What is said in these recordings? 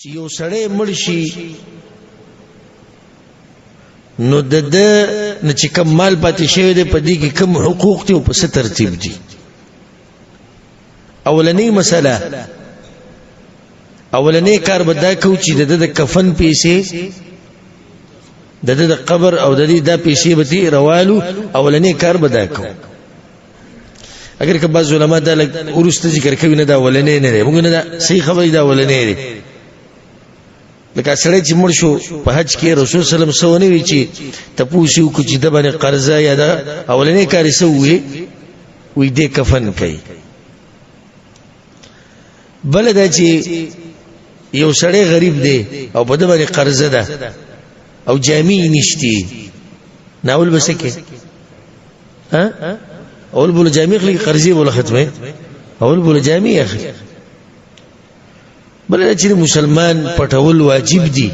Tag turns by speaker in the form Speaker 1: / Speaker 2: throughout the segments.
Speaker 1: چې یو سړی مړ شي نو د نه چې کوم مال پاتې شوی دی په دې کې کوم حقوق دي او په څه ترتیب دي. اولنی مسله اولنی کار به دا کوو چې د کفن پیسې د قبر او د دې دا پیسې به دي روالو. اولنی کار به دا کوو. اگر که بعض علما دا ورسته ذکر کوي نه دا اولنی نه دی، موږ نه دا صحیح خبره دا اولنی دی. لکه سړی چې مړ شو په حج کې رسول صلی الله علیه وسلم سونه وی چې تاسو کو چې د باندې قرضه یا دا اولنی کار یې سوې وې دې کفن کوي. بل دا چې یو سړی غریب دی او په د باندې قرضه ده او جامع نشتی ناول بسکه ها اول بوله جامع خلی قرضې بوله ختمه اول بوله جامع اخی. بل چې مسلمان پټول واجب دي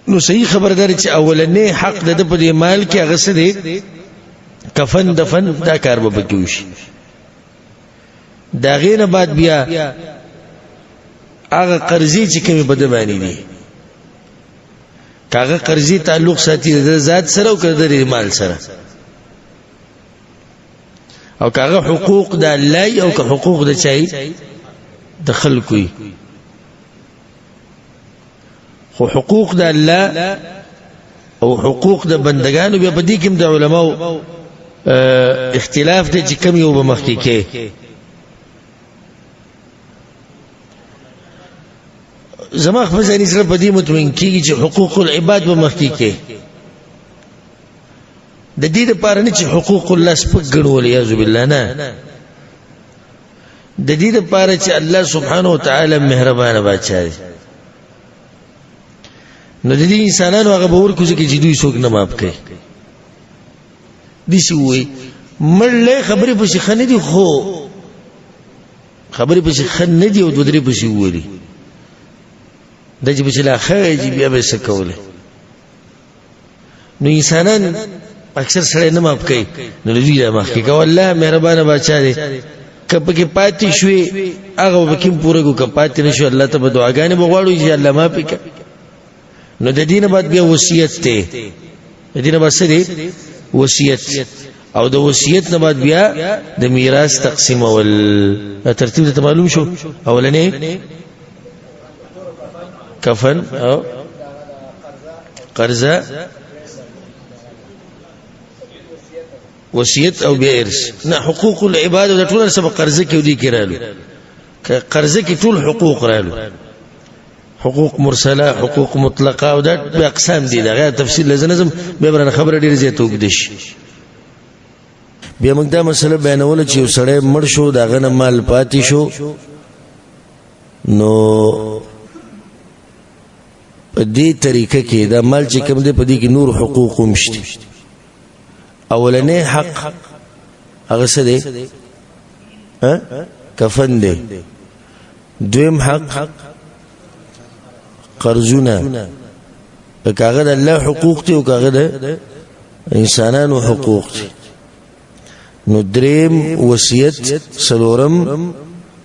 Speaker 1: نو صحیح خبردار چې اولنې حق د په مال کې هغه څه دی کفن دفن دا کار به بکوي. دا غینه بعد بیا هغه قرضې چې کومه بده باندې دي کاغه قرضې تعلق ساتي د ذات سره او د مال سره او کاغه حقوق د الله او که حقوق د چای د خلقوي. خو حقوق د الله او حقوق د بندگانو بیا په دې کې د علماو اختلاف دی چې کوم یو به مخکې کې. زما خپل ځاني سره په دې مطمئن کیږي چې حقوق العباد به مخکې کې د دې لپاره نه چې حقوق الله سپک ګڼول یعذ بالله نه، د دې لپاره چې الله سبحانه وتعالى مهربان بادشاہ دی. نو د دې انسانانو هغه باور کوي چې دوی څوک نه معاف کوي. دي شي وي مړ خبرې په شي خنه دي خو خبرې په شي خنه دي او د درې په شي ووري د چې په لا خاجي بیا به څه کوله. نو انسانان اکثر سره نه معاف کوي. نو دوی لا معاف کوي والله مهربان بادشاہ دی. کله کې پاتې شوي هغه به کوم پوره کو کله پاتې نشو الله ته دعاګانې بغواړو چې الله معاف وکړي. نو د دینه بعد بیا وصیت ته د دینه بعد سره وصیت او د وصیت نه بعد بیا د میراث تقسیم او ترتیب ته معلوم شو. اولنې کفن او قرضه وصیت او بیا ارث. نه حقوق العباد د ټول سبب قرضه کې ودی کړهلو ک قرضه کې ټول حقوق رالو حقوق مرسله حقوق مطلقه او د اقسام دي. دا غیر تفصیل لازم به برنه خبره ډیره زیاته وګدش. بیا موږ دا مسله بیانول چې سړی مړ شو دا غنه مال پاتې شو نو په دې طریقه کې دا مال چې کوم دی په دې کې نور حقوق مشته. اولنې حق هغه څه دی کفن دی. دویم حق قرضونه کاغه د الله حقوق دي او کاغه د انسانانو حقوق دي. نو دریم وصیت سلورم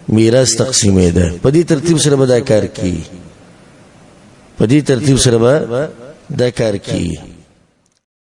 Speaker 1: میراث تقسیمې ده. په دې ترتیب سره به دا کار کیږي.